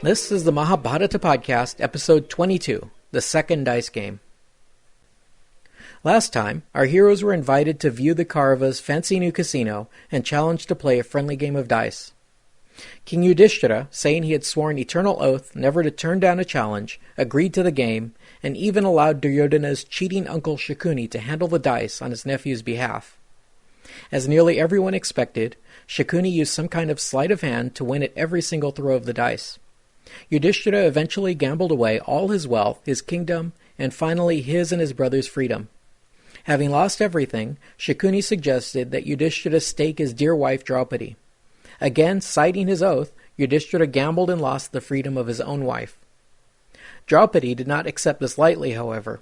This is the Mahabharata podcast, episode 22, the second dice game. Last time, our heroes were invited to view the Kaurava's fancy new casino and challenged to play a friendly game of dice. King Yuddistira, saying he had sworn eternal oath never to turn down a challenge, agreed to the game, and even allowed Duryodhana's cheating uncle Shakuni to handle the dice on his nephew's behalf. As nearly everyone expected, Shakuni used some kind of sleight of hand to win at every single throw of the dice. Yuddistira eventually gambled away all his wealth, his kingdom, and finally his and his brother's freedom. Having lost everything, Shakuni suggested that Yuddistira stake his dear wife Draupadi. Again, citing his oath, Yuddistira gambled and lost the freedom of his own wife. Draupadi did not accept this lightly, however,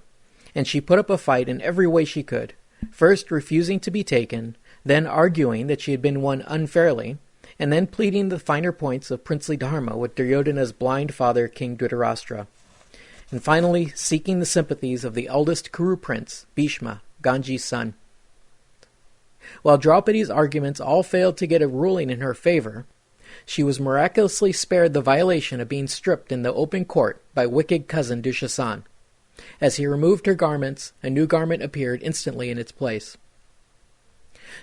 and she put up a fight in every way she could, first refusing to be taken, then arguing that she had been won unfairly, and then pleading the finer points of princely dharma with Duryodhana's blind father, King Dhritarastra, and finally seeking the sympathies of the eldest Kuru prince, Bhima, Ganji's son. While Draupadi's arguments all failed to get a ruling in her favor, she was miraculously spared the violation of being stripped in the open court by wicked cousin Dushasana. As he removed her garments, a new garment appeared instantly in its place.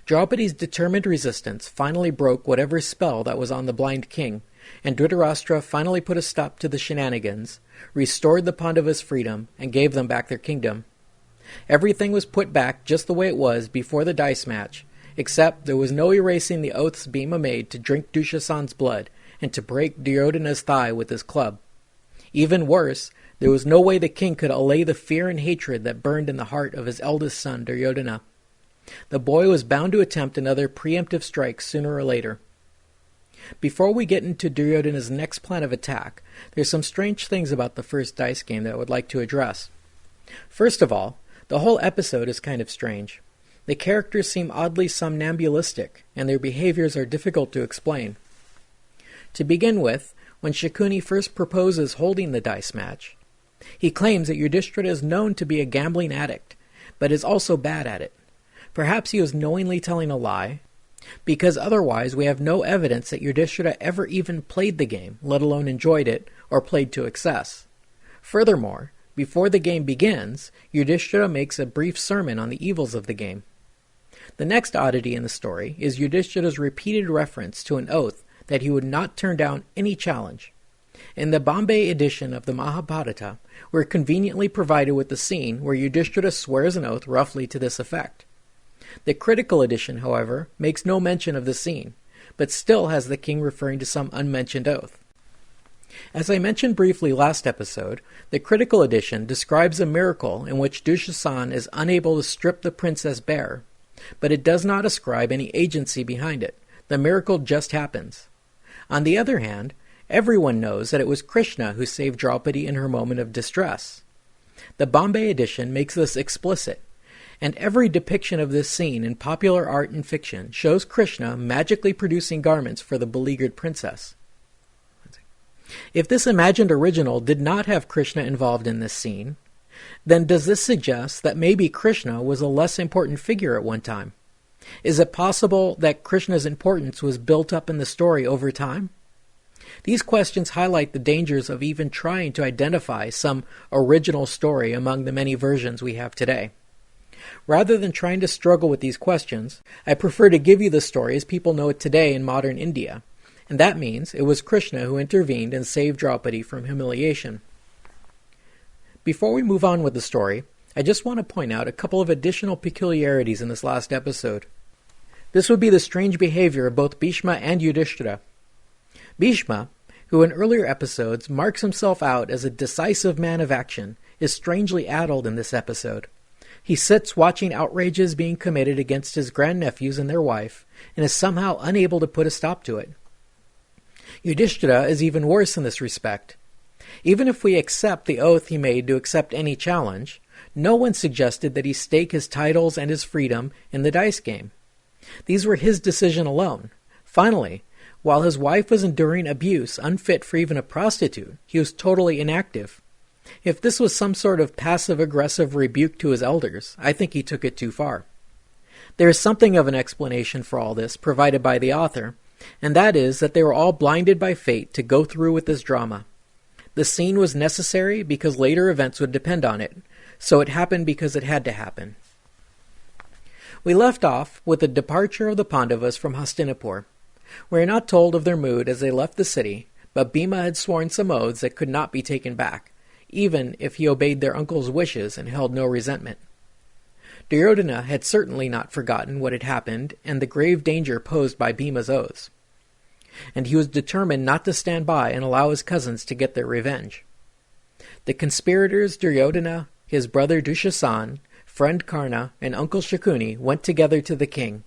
Draupadi's determined resistance finally broke whatever spell that was on the blind king, and Dhritarashtra finally put a stop to the shenanigans, restored the Pandavas' freedom, and gave them back their kingdom. Everything was put back just the way it was before the dice match, except there was no erasing the oaths Bhima made to drink Dushasana's blood and to break Duryodhana's thigh with his club. Even worse, there was no way the king could allay the fear and hatred that burned in the heart of his eldest son Duryodhana. The boy was bound to attempt another preemptive strike sooner or later. Before we get into Duryodhana's next plan of attack, there's some strange things about the first dice game that I would like to address. First of all, the whole episode is kind of strange. The characters seem oddly somnambulistic, and their behaviors are difficult to explain. To begin with, when Shakuni first proposes holding the dice match, he claims that Yuddistira is known to be a gambling addict, but is also bad at it. Perhaps he was knowingly telling a lie, because otherwise we have no evidence that Yuddistira ever even played the game, let alone enjoyed it, or played to excess. Furthermore, before the game begins, Yuddistira makes a brief sermon on the evils of the game. The next oddity in the story is Yuddistira's repeated reference to an oath that he would not turn down any challenge. In the Bombay edition of the Mahabharata, we're conveniently provided with the scene where Yuddistira swears an oath roughly to this effect. The critical edition, however, makes no mention of the scene, but still has the king referring to some unmentioned oath. As I mentioned briefly last episode, the critical edition describes a miracle in which Dushasana is unable to strip the princess bare, but it does not ascribe any agency behind it. The miracle just happens. On the other hand, everyone knows that it was Krishna who saved Draupadi in her moment of distress. The Bombay edition makes this explicit, and every depiction of this scene in popular art and fiction shows Krishna magically producing garments for the beleaguered princess. If this imagined original did not have Krishna involved in this scene, then does this suggest that maybe Krishna was a less important figure at one time? Is it possible that Krishna's importance was built up in the story over time? These questions highlight the dangers of even trying to identify some original story among the many versions we have today. Rather than trying to struggle with these questions, I prefer to give you the story as people know it today in modern India, and that means it was Krishna who intervened and saved Draupadi from humiliation. Before we move on with the story, I just want to point out a couple of additional peculiarities in this last episode. This would be the strange behavior of both Bhima and Yuddistira. Bhima, who in earlier episodes marks himself out as a decisive man of action, is strangely addled in this episode. He sits watching outrages being committed against his grandnephews and their wife, and is somehow unable to put a stop to it. Yuddistira is even worse in this respect. Even if we accept the oath he made to accept any challenge, no one suggested that he stake his titles and his freedom in the dice game. These were his decision alone. Finally, while his wife was enduring abuse unfit for even a prostitute, he was totally inactive. If this was some sort of passive-aggressive rebuke to his elders, I think he took it too far. There is something of an explanation for all this provided by the author, and that is that they were all blinded by fate to go through with this drama. The scene was necessary because later events would depend on it, so it happened because it had to happen. We left off with the departure of the Pandavas from Hastinapur. We are not told of their mood as they left the city, but Bhima had sworn some oaths that could not be taken back, even if he obeyed their uncle's wishes and held no resentment. Duryodhana had certainly not forgotten what had happened and the grave danger posed by Bhima's oaths, and he was determined not to stand by and allow his cousins to get their revenge. The conspirators Duryodhana, his brother Dushasana, friend Karna, and uncle Shakuni went together to the king.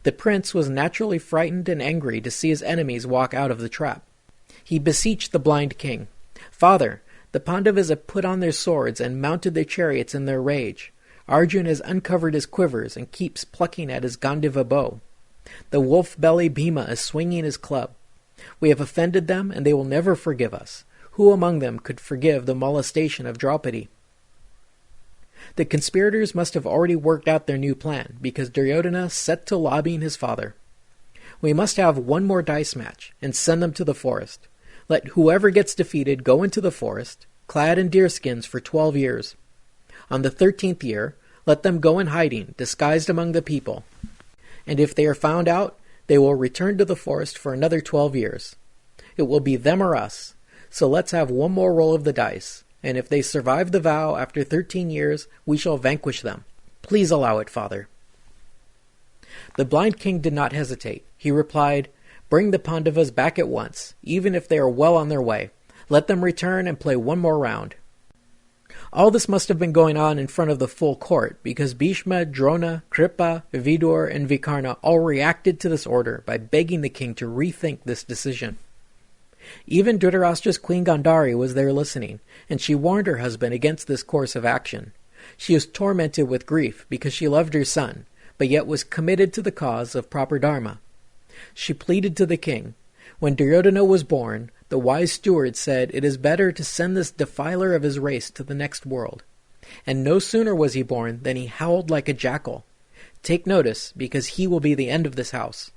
The prince was naturally frightened and angry to see his enemies walk out of the trap. He beseeched the blind king, "Father, the Pandavas have put on their swords and mounted their chariots in their rage. Arjun has uncovered his quivers and keeps plucking at his Gandiva bow. The wolf-belly Bhima is swinging his club. We have offended them, and they will never forgive us. Who among them could forgive the molestation of Draupadi?" The conspirators must have already worked out their new plan, because Duryodhana set to lobbying his father. "We must have one more dice match, and send them to the forest. Let whoever gets defeated go into the forest, clad in deerskins for 12 years. On the 13th year, let them go in hiding, disguised among the people. And if they are found out, they will return to the forest for another 12 years. It will be them or us, so let's have one more roll of the dice, and if they survive the vow after 13 years, we shall vanquish them. Please allow it, father." The blind king did not hesitate. He replied, "Bring the Pandavas back at once, even if they are well on their way. Let them return and play one more round." All this must have been going on in front of the full court, because Bhishma, Drona, Kripa, Vidur, and Vikarna all reacted to this order by begging the king to rethink this decision. Even Dhritarashtra's queen Gandhari was there listening, and she warned her husband against this course of action. She was tormented with grief because she loved her son, but yet was committed to the cause of proper dharma. She pleaded to the king. When Duryodhana was born, the wise steward said, "It is better to send this defiler of his race to the next world." And no sooner was he born than he howled like a jackal. "Take notice, because he will be the end of this house.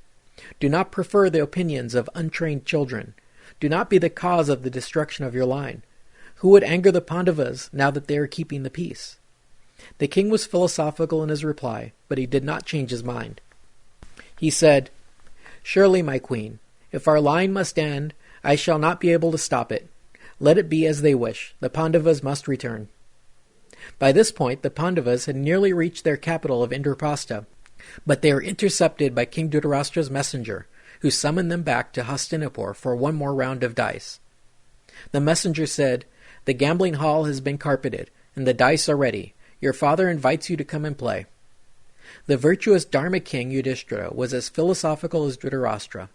Do not prefer the opinions of untrained children. Do not be the cause of the destruction of your line. Who would anger the Pandavas now that they are keeping the peace?" The king was philosophical in his reply, but he did not change his mind. He said, "Surely, my queen, if our line must end, I shall not be able to stop it. Let it be as they wish. The Pandavas must return." By this point, the Pandavas had nearly reached their capital of Indraprastha, but they were intercepted by King Dhritarashtra's messenger, who summoned them back to Hastinapur for one more round of dice. The messenger said, "The gambling hall has been carpeted, and the dice are ready. Your father invites you to come and play." The virtuous Dharma king Yuddistira was as philosophical as Dhritarashtra.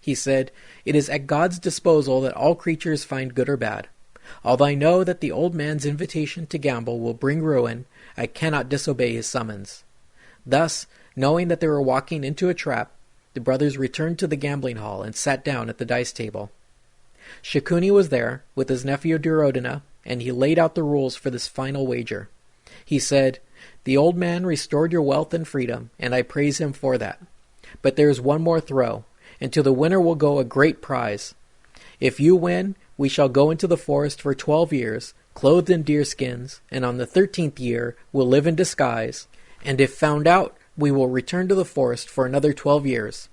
He said, "It is at God's disposal that all creatures find good or bad. Although I know that the old man's invitation to gamble will bring ruin, I cannot disobey his summons." Thus, knowing that they were walking into a trap, the brothers returned to the gambling hall and sat down at the dice table. Shakuni was there, with his nephew Duryodhana, and he laid out the rules for this final wager. He said, "The old man restored your wealth and freedom, and I praise him for that. But there is one more throw, and to the winner will go a great prize. If you win, we shall go into the forest for 12 years, clothed in deerskins, and on the 13th year will live in disguise, and if found out, we will return to the forest for another 12 years.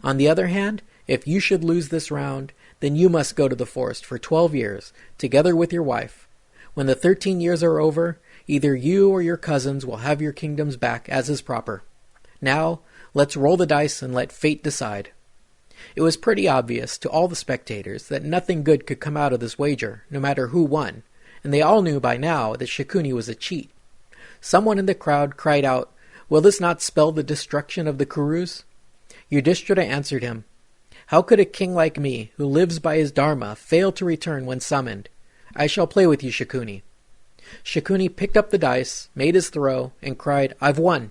On the other hand, if you should lose this round, then you must go to the forest for 12 years, together with your wife. When the 13 years are over, either you or your cousins will have your kingdoms back as is proper. Now, let's roll the dice and let fate decide." It was pretty obvious to all the spectators that nothing good could come out of this wager, no matter who won, and they all knew by now that Shakuni was a cheat. Someone in the crowd cried out, "Will this not spell the destruction of the Kurus?" Yuddistira answered him, "How could a king like me, who lives by his dharma, fail to return when summoned? I shall play with you, Shakuni." Shakuni picked up the dice, made his throw, and cried, "I've won."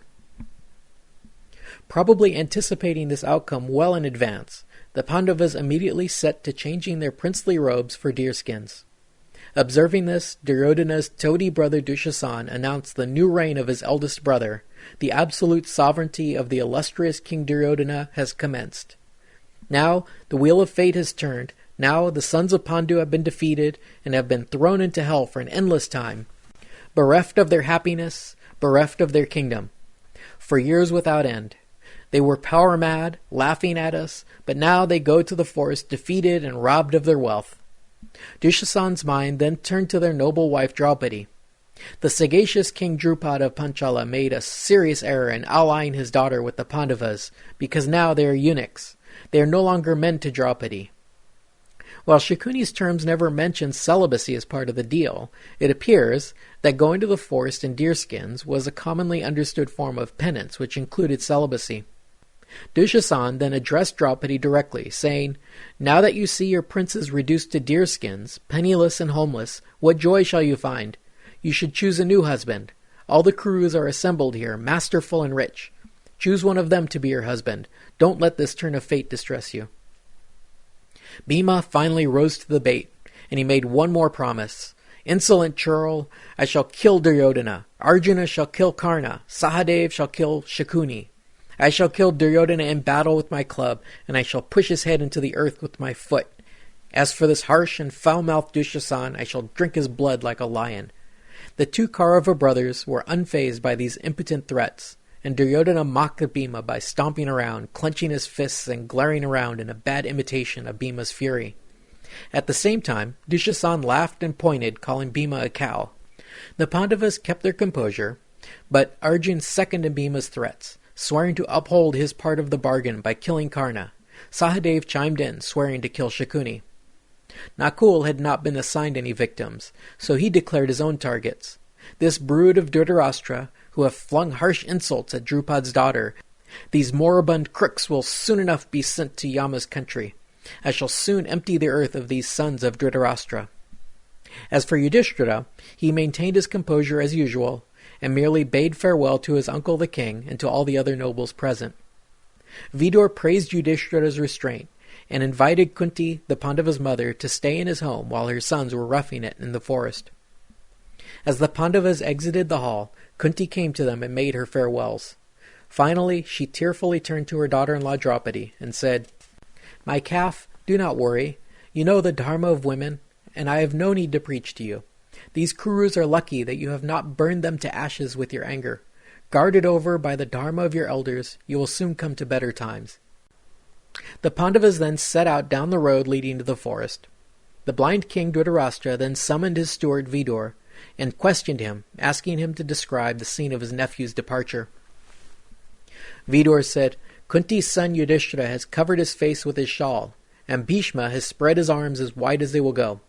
Probably anticipating this outcome well in advance, the Pandavas immediately set to changing their princely robes for deerskins. Observing this, Duryodhana's toady brother Dushasana announced the new reign of his eldest brother. The absolute sovereignty of the illustrious King Duryodhana has commenced. Now the wheel of fate has turned. Now the sons of Pandu have been defeated and have been thrown into hell for an endless time, bereft of their happiness, bereft of their kingdom, for years without end. They were power mad, laughing at us, but now they go to the forest defeated and robbed of their wealth. Dushasan's mind then turned to their noble wife Draupadi. The sagacious King Drupada of Panchala made a serious error in allying his daughter with the Pandavas, because now they are eunuchs. They are no longer men to Draupadi. While Shakuni's terms never mention celibacy as part of the deal, it appears that going to the forest in deerskins was a commonly understood form of penance which included celibacy. Dushasan then addressed Draupadi directly, saying, "Now that you see your princes reduced to deerskins, penniless and homeless, what joy shall you find? You should choose a new husband. All the Kurus are assembled here, masterful and rich. Choose one of them to be your husband. Don't let this turn of fate distress you." Bhima finally rose to the bait, and he made one more promise. "Insolent churl, I shall kill Duryodhana. Arjuna shall kill Karna. Sahadev shall kill Shakuni. I shall kill Duryodhana in battle with my club, and I shall push his head into the earth with my foot. As for this harsh and foul-mouthed Dushasan, I shall drink his blood like a lion." The two Kaurava brothers were unfazed by these impotent threats, and Duryodhana mocked at Bhima by stomping around, clenching his fists and glaring around in a bad imitation of Bhima's fury. At the same time, Dushasan laughed and pointed, calling Bhima a cow. The Pandavas kept their composure, but Arjun seconded Bhima's threats, swearing to uphold his part of the bargain by killing Karna. Sahadev chimed in, swearing to kill Shakuni. Nakul had not been assigned any victims, so he declared his own targets. This brood of Dhritarastra, who have flung harsh insults at Drupad's daughter, these moribund crooks will soon enough be sent to Yama's country. I shall soon empty the earth of these sons of Dhritarastra. As for Yuddistira, he maintained his composure as usual, and merely bade farewell to his uncle the king and to all the other nobles present. Vidura praised Yudhishthira's restraint, and invited Kunti, the Pandava's mother, to stay in his home while her sons were roughing it in the forest. As the Pandavas exited the hall, Kunti came to them and made her farewells. Finally, she tearfully turned to her daughter-in-law Draupadi and said, "My calf, do not worry. You know the dharma of women, and I have no need to preach to you. These Kurus are lucky that you have not burned them to ashes with your anger. Guarded over by the dharma of your elders, you will soon come to better times." The Pandavas then set out down the road leading to the forest. The blind king Dhritarashtra then summoned his steward Vidura and questioned him, asking him to describe the scene of his nephew's departure. Vidura said, "Kunti's son Yuddistira has covered his face with his shawl, and Bhishma has spread his arms as wide as they will go.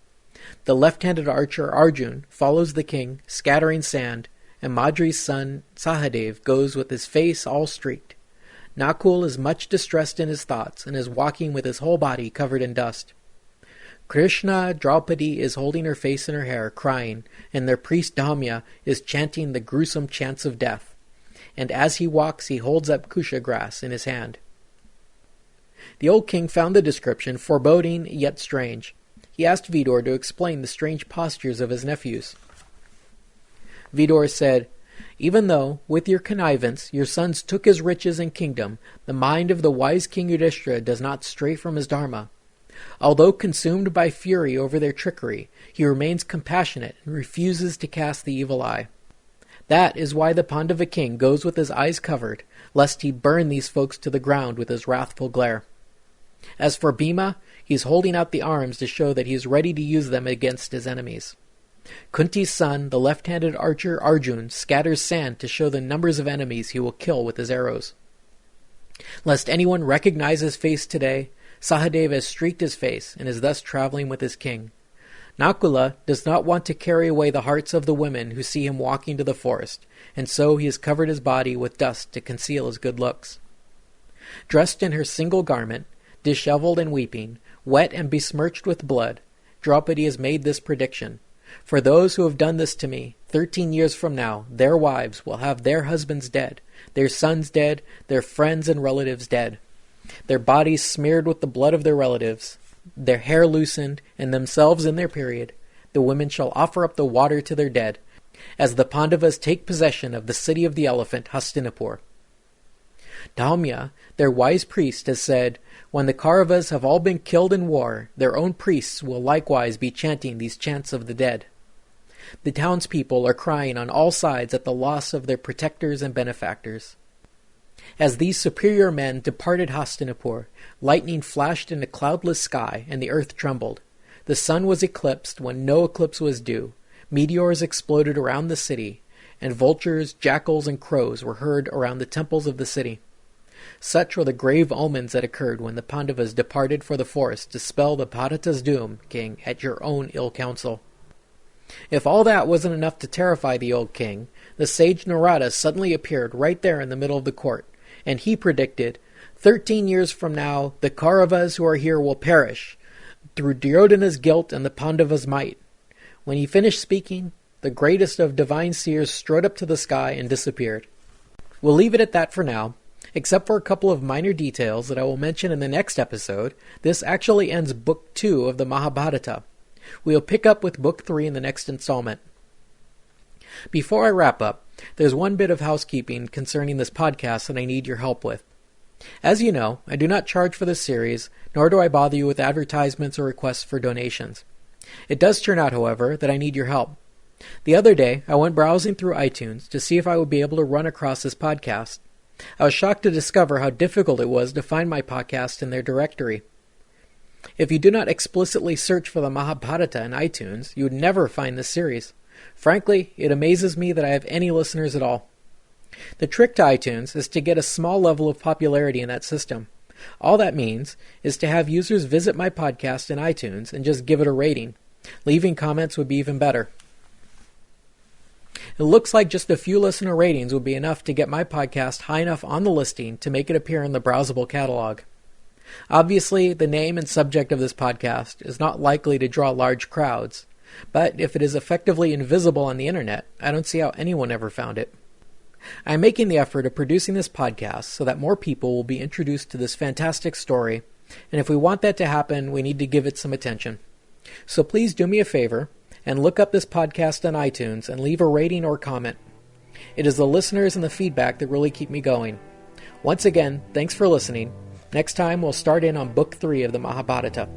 The left-handed archer Arjun follows the king, scattering sand, and Madri's son Sahadev goes with his face all streaked. Nakul is much distressed in his thoughts and is walking with his whole body covered in dust. Krishna Draupadi is holding her face in her hair, crying, and their priest Dhamya is chanting the gruesome chants of death. And as he walks, he holds up kusha grass in his hand." The old king found the description foreboding yet strange. He asked Vidura to explain the strange postures of his nephews. Vidura said, "Even though, with your connivance, your sons took his riches and kingdom, the mind of the wise King Yuddhistira does not stray from his dharma. Although consumed by fury over their trickery, he remains compassionate and refuses to cast the evil eye. That is why the Pandava king goes with his eyes covered, lest he burn these folks to the ground with his wrathful glare. As for Bhima, he is holding out the arms to show that he is ready to use them against his enemies. Kunti's son, the left-handed archer Arjun, scatters sand to show the numbers of enemies he will kill with his arrows. Lest anyone recognize his face today, Sahadev has streaked his face and is thus traveling with his king. Nakula does not want to carry away the hearts of the women who see him walking to the forest, and so he has covered his body with dust to conceal his good looks. Dressed in her single garment, disheveled and weeping, wet and besmirched with blood, Draupadi has made this prediction. For those who have done this to me, 13 years from now, their wives will have their husbands dead, their sons dead, their friends and relatives dead, their bodies smeared with the blood of their relatives, their hair loosened, and themselves in their period. The women shall offer up the water to their dead, as the Pandavas take possession of the city of the elephant, Hastinapur." Dhaumya, their wise priest, has said, "When the Kauravas have all been killed in war, their own priests will likewise be chanting these chants of the dead." The townspeople are crying on all sides at the loss of their protectors and benefactors. As these superior men departed Hastinapur, lightning flashed in a cloudless sky, and the earth trembled. The sun was eclipsed when no eclipse was due. Meteors exploded around the city, and vultures, jackals, and crows were heard around the temples of the city. Such were the grave omens that occurred when the Pandavas departed for the forest to spell the Bharata's doom, king, at your own ill counsel. If all that wasn't enough to terrify the old king, the sage Narada suddenly appeared right there in the middle of the court, and he predicted, 13 years from now, the Kauravas who are here will perish, through Duryodhana's guilt and the Pandavas' might. When he finished speaking, the greatest of divine seers strode up to the sky and disappeared. We'll leave it at that for now. Except for a couple of minor details that I will mention in the next episode, this actually ends Book 2 of the Mahabharata. We'll pick up with Book 3 in the next installment. Before I wrap up, there's one bit of housekeeping concerning this podcast that I need your help with. As you know, I do not charge for this series, nor do I bother you with advertisements or requests for donations. It does turn out, however, that I need your help. The other day, I went browsing through iTunes to see if I would be able to run across this podcast. I was shocked to discover how difficult it was to find my podcast in their directory. If you do not explicitly search for the Mahabharata in iTunes, you would never find this series. Frankly, it amazes me that I have any listeners at all. The trick to iTunes is to get a small level of popularity in that system. All that means is to have users visit my podcast in iTunes and just give it a rating. Leaving comments would be even better. It looks like just a few listener ratings would be enough to get my podcast high enough on the listing to make it appear in the browsable catalog. Obviously, the name and subject of this podcast is not likely to draw large crowds, but if it is effectively invisible on the internet, I don't see how anyone ever found it. I am making the effort of producing this podcast so that more people will be introduced to this fantastic story, and if we want that to happen, we need to give it some attention. So please do me a favor and look up this podcast on iTunes and leave a rating or comment. It is the listeners and the feedback that really keep me going. Once again, thanks for listening. Next time, we'll start in on Book 3 of the Mahabharata.